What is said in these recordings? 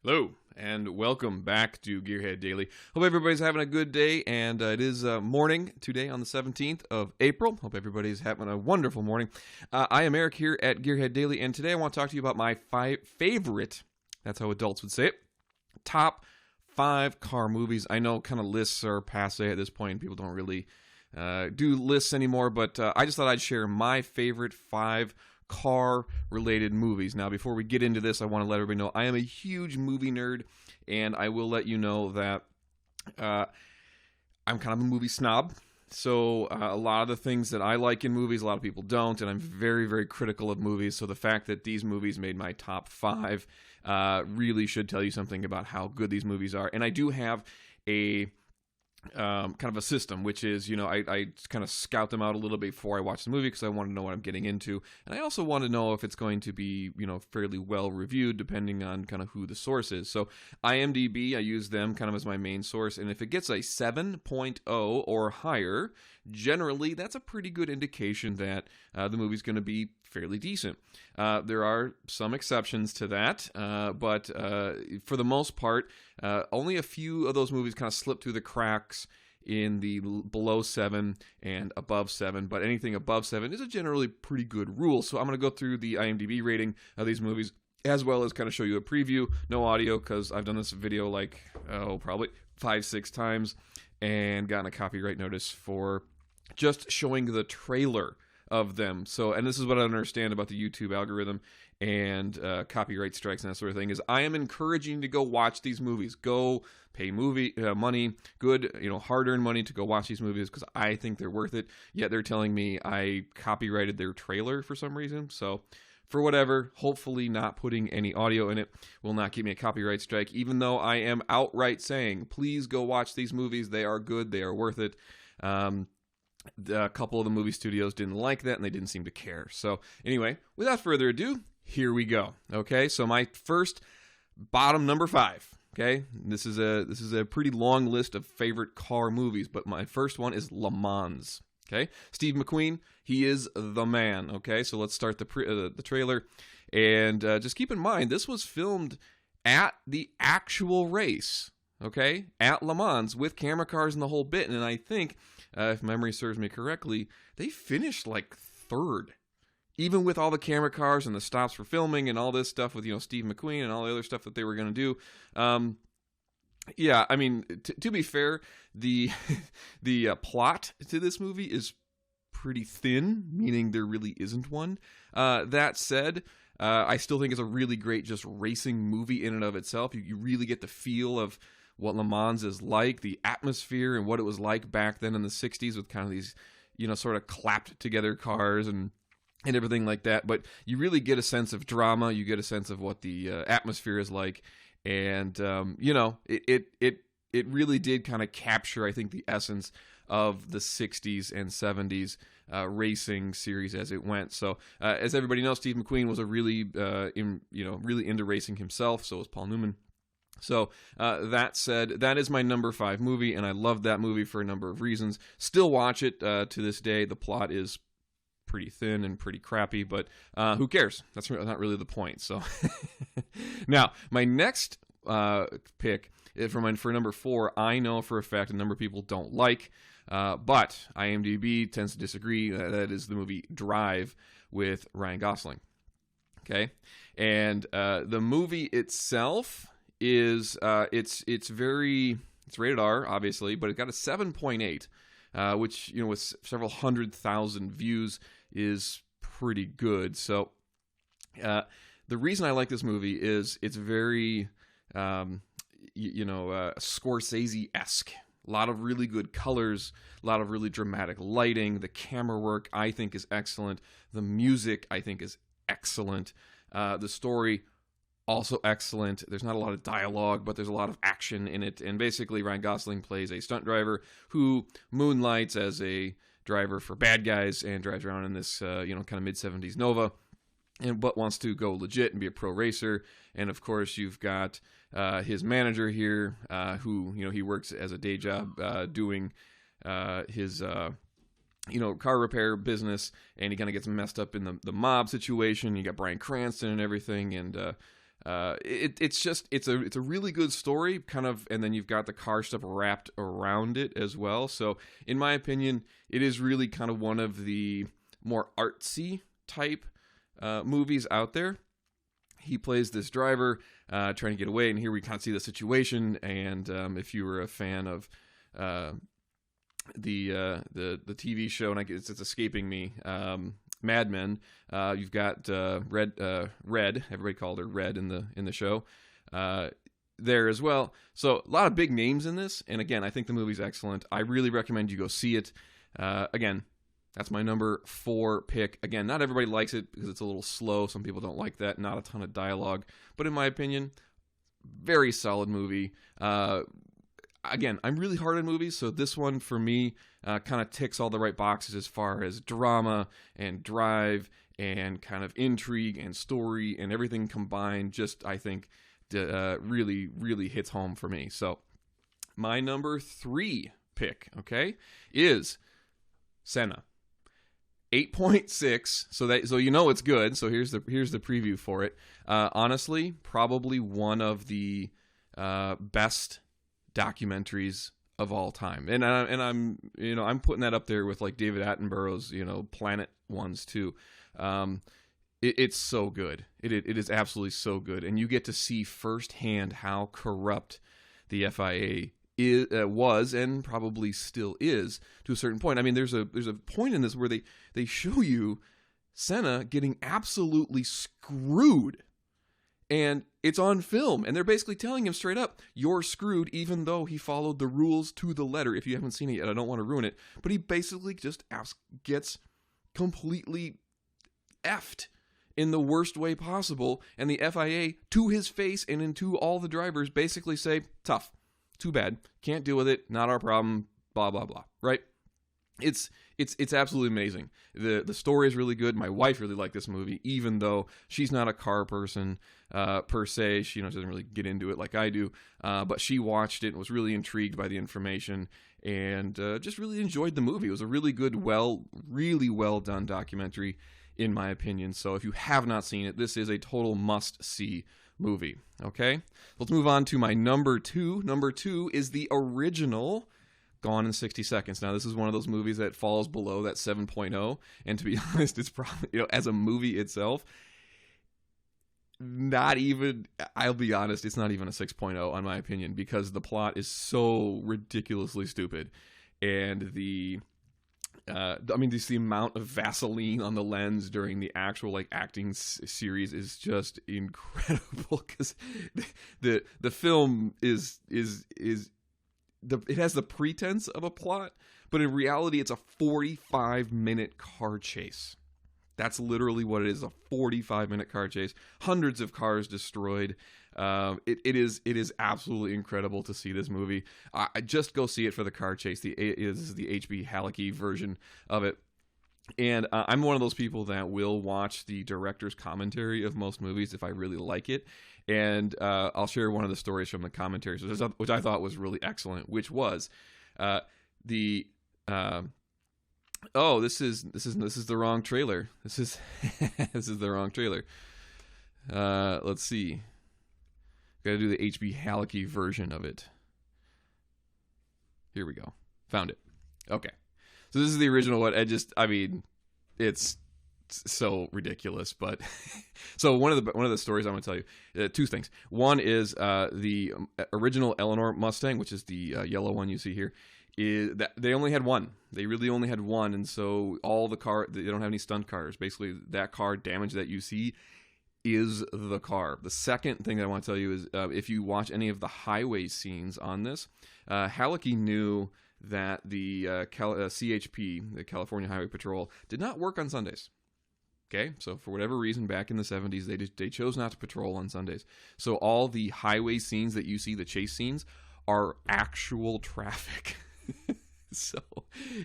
Hello, and welcome back to Gearhead Daily. Hope everybody's having a good day, and it is morning today on the 17th of April. Hope everybody's having a wonderful morning. I am Eric here at Gearhead Daily, and today I want to talk to you about my favorite, that's how adults would say it, top 5 car movies. I know kind of lists are passe at this point. People don't really do lists anymore, but I just thought I'd share my favorite 5 car-related movies. Now, before we get into this, I want to let everybody know I am a huge movie nerd, and I will let you know that I'm kind of a movie snob. So a lot of the things that I like in movies, a lot of people don't, and I'm very, very critical of movies. So the fact that these movies made my top 5 really should tell you something about how good these movies are. And I do have a kind of a system, which is, I kind of scout them out a little bit before I watch the movie because I want to know what I'm getting into. And I also want to know if it's going to be, fairly well reviewed depending on kind of who the source is. So IMDb, I use them kind of as my main source. And if it gets a 7.0 or higher, generally that's a pretty good indication that the movie's going to be fairly decent. There are some exceptions to that, but for the most part, only a few of those movies kind of slip through the cracks in the below 7 and above 7, but anything above 7 is a generally pretty good rule. So I'm going to go through the IMDb rating of these movies, as well as kind of show you a preview. No audio, because I've done this video probably 5-6 times, and gotten a copyright notice for just showing the trailer of them. So, and this is what I understand about the YouTube algorithm and copyright strikes and that sort of thing, is I am encouraging you to go watch these movies. Go pay money, good, hard-earned money to go watch these movies because I think they're worth it. Yet they're telling me I copyrighted their trailer for some reason. So for whatever, hopefully not putting any audio in it will not give me a copyright strike, even though I am outright saying, please go watch these movies. They are good. They are worth it. A couple of the movie studios didn't like that, and they didn't seem to care. So anyway, without further ado, here we go. Okay, so my first bottom number 5. Okay, this is a pretty long list of favorite car movies, but my first one is Le Mans. Okay, Steve McQueen, he is the man. Okay, so let's start the trailer, and just keep in mind this was filmed at the actual race. Okay, at Le Mans with camera cars and the whole bit, and I think, if memory serves me correctly, they finished like 3rd, even with all the camera cars and the stops for filming and all this stuff with Steve McQueen and all the other stuff that they were going to do. Yeah, I mean, to be fair, the plot to this movie is pretty thin, meaning there really isn't one. That said, I still think it's a really great just racing movie in and of itself. You really get the feel of what Le Mans is like, the atmosphere, and what it was like back then in the 60s with kind of these, sort of clapped together cars and everything like that. But you really get a sense of drama. You get a sense of what the atmosphere is like. And, it really did kind of capture, I think, the essence of the 60s and 70s racing series as it went. So, as everybody knows, Steve McQueen was a really, really into racing himself. So was Paul Newman. So that said, that is my number 5 movie, and I love that movie for a number of reasons. Still watch it to this day. The plot is pretty thin and pretty crappy, but who cares? That's not really the point. So now, my next pick for number 4, I know for a fact a number of people don't like, but IMDb tends to disagree. That is the movie Drive with Ryan Gosling. Okay, and the movie itself is it's rated R, obviously, but it got a 7.8, which with several 100,000 views is pretty good. So the reason I like this movie is it's very Scorsese-esque. A lot of really good colors, a lot of really dramatic lighting. The camera work I think is excellent. The music I think is excellent. The story also excellent. There's not a lot of dialogue, but there's a lot of action in it. And basically, Ryan Gosling plays a stunt driver who moonlights as a driver for bad guys and drives around in this, kind of mid-70s Nova, but wants to go legit and be a pro racer. And of course, you've got his manager here, who he works as a day job doing his car repair business, and he kind of gets messed up in the mob situation. You got Bryan Cranston and everything, and It's a really good story, kind of, and then you've got the car stuff wrapped around it as well. So in my opinion, it is really kind of one of the more artsy type movies out there. He plays this driver trying to get away, and here we kind of see the situation. And if you were a fan of the TV show, and it's escaping me, Mad Men, you've got Red. Everybody called her Red in the show there as well. So a lot of big names in this, and again, I think the movie's excellent. I really recommend you go see it. Again, that's my number 4 pick. Again, not everybody likes it because it's a little slow. Some people don't like that. Not a ton of dialogue. But in my opinion, very solid movie. Again, I'm really hard on movies, so this one for me kind of ticks all the right boxes as far as drama and drive and kind of intrigue and story and everything combined. Just, I think, really, really hits home for me. So my number 3 pick, okay, is Senna. 8.6, so you know it's good. So here's the preview for it. Honestly, probably one of the best documentaries of all time, and I'm putting that up there with like David Attenborough's Planet ones too. It's so good. It is absolutely so good, and you get to see firsthand how corrupt the FIA was and probably still is to a certain point. I mean, there's a point in this where they show you Senna getting absolutely screwed, and it's on film, and they're basically telling him straight up, you're screwed, even though he followed the rules to the letter. If you haven't seen it yet, I don't want to ruin it, but he basically just gets completely effed in the worst way possible, and the FIA, to his face and into all the drivers, basically say, tough. Too bad. Can't deal with it. Not our problem. Blah, blah, blah. Right? It's absolutely amazing. The story is really good. My wife really liked this movie, even though she's not a car person per se. She doesn't really get into it like I do. But she watched it and was really intrigued by the information and just really enjoyed the movie. It was a really good, really well done documentary, in my opinion. So if you have not seen it, this is a total must-see movie. Okay? Let's move on to my number 2. Number 2 is the original Gone in 60 Seconds. Now, this is one of those movies that falls below that 7.0, and to be honest, it's probably, as a movie itself, I'll be honest, it's not even a 6.0 on my opinion, because the plot is so ridiculously stupid, and just the amount of Vaseline on the lens during the actual acting series is just incredible, because the film it has the pretense of a plot, but in reality it's a 45-minute car chase. That's literally what it is, a 45-minute car chase. Hundreds of cars destroyed. It is absolutely incredible to see this movie. Just go see it for the car chase. This is the H.B. Halicki version of it. And I'm one of those people that will watch the director's commentary of most movies if I really like it. And I'll share one of the stories from the commentaries, which I thought was really excellent, which was this is the wrong trailer. This is the wrong trailer. Let's see. Got to do the H.B. Halicki version of it. Here we go. Found it. Okay. So this is the original one. It's so ridiculous, but so one of the stories I'm going to tell you, 2 things. One is the original Eleanor Mustang, which is the yellow one you see here, is that they only had one. They really only had one, and so all the car, they don't have any stunt cars. Basically, that car damage that you see is the car. The second thing that I want to tell you is if you watch any of the highway scenes on this, Halicki knew that the CHP, the California Highway Patrol, did not work on Sundays. Okay, so for whatever reason, back in the 70s, they chose not to patrol on Sundays. So all the highway scenes that you see, the chase scenes, are actual traffic. So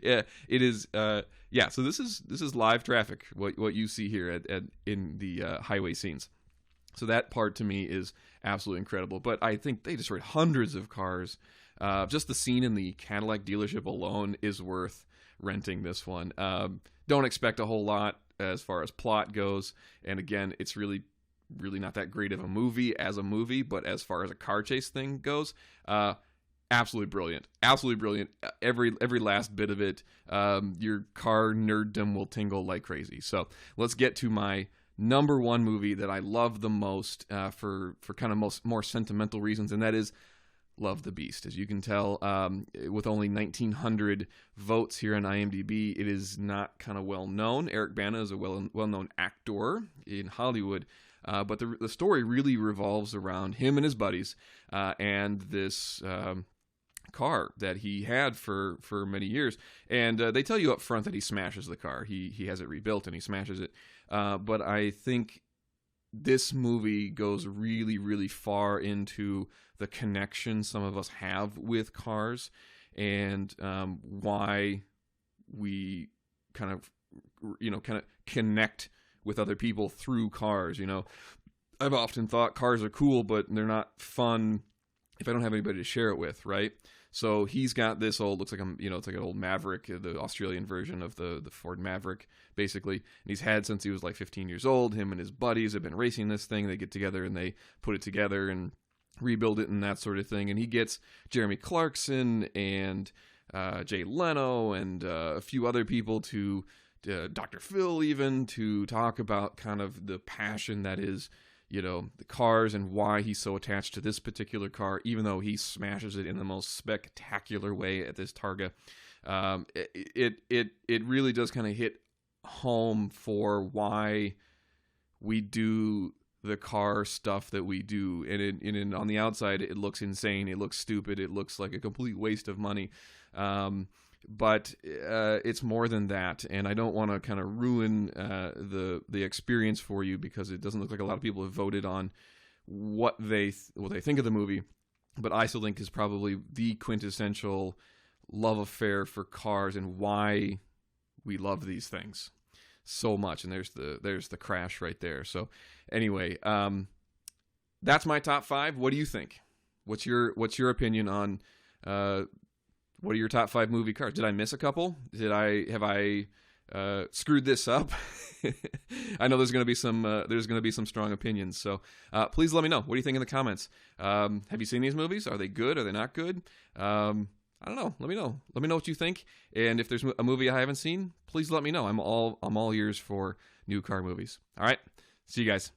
yeah, it is. So this is live traffic. What you see here in the highway scenes. So that part to me is absolutely incredible. But I think they destroyed hundreds of cars. Just the scene in the Cadillac dealership alone is worth renting this one. Don't expect a whole lot as far as plot goes. And again, it's really, really not that great of a movie as a movie, but as far as a car chase thing goes, absolutely brilliant. Absolutely brilliant. Every last bit of it. Your car nerddom will tingle like crazy. So let's get to my number one movie that I love the most for kind of more sentimental reasons, and that is Love the Beast. As you can tell, with only 1,900 votes here on IMDb, it is not kind of well known. Eric Bana is a well-known actor in Hollywood, but the story really revolves around him and his buddies and this car that he had for many years. And they tell you up front that he smashes the car. He has it rebuilt and he smashes it. But I think this movie goes really, really far into the connection some of us have with cars and why we kind of connect with other people through cars. I've often thought cars are cool, but they're not fun if I don't have anybody to share it with, right? So he's got this looks like it's like an old Maverick, the Australian version of the Ford Maverick, basically. And he's had since he was like 15 years old. Him and his buddies have been racing this thing. They get together and they put it together and rebuild it and that sort of thing. And he gets Jeremy Clarkson and Jay Leno and a few other people to Dr. Phil even to talk about kind of the passion that is the cars and why he's so attached to this particular car, even though he smashes it in the most spectacular way at this Targa. It really does kind of hit home for why we do the car stuff that we do. And on the outside, it looks insane. It looks stupid. It looks like a complete waste of money. But it's more than that, and I don't want to kind of ruin the experience for you because it doesn't look like a lot of people have voted on what they think of the movie. But I still think is probably the quintessential love affair for cars and why we love these things so much. And there's the crash right there. So anyway, that's my top 5. What do you think? What's your opinion on? What are your top 5 movie cars? Did I miss a couple? Have I screwed this up? I know there's going to be some strong opinions. So please let me know. What do you think in the comments? Have you seen these movies? Are they good? Are they not good? I don't know. Let me know. Let me know what you think. And if there's a movie I haven't seen, please let me know. I'm all ears for new car movies. All right. See you guys.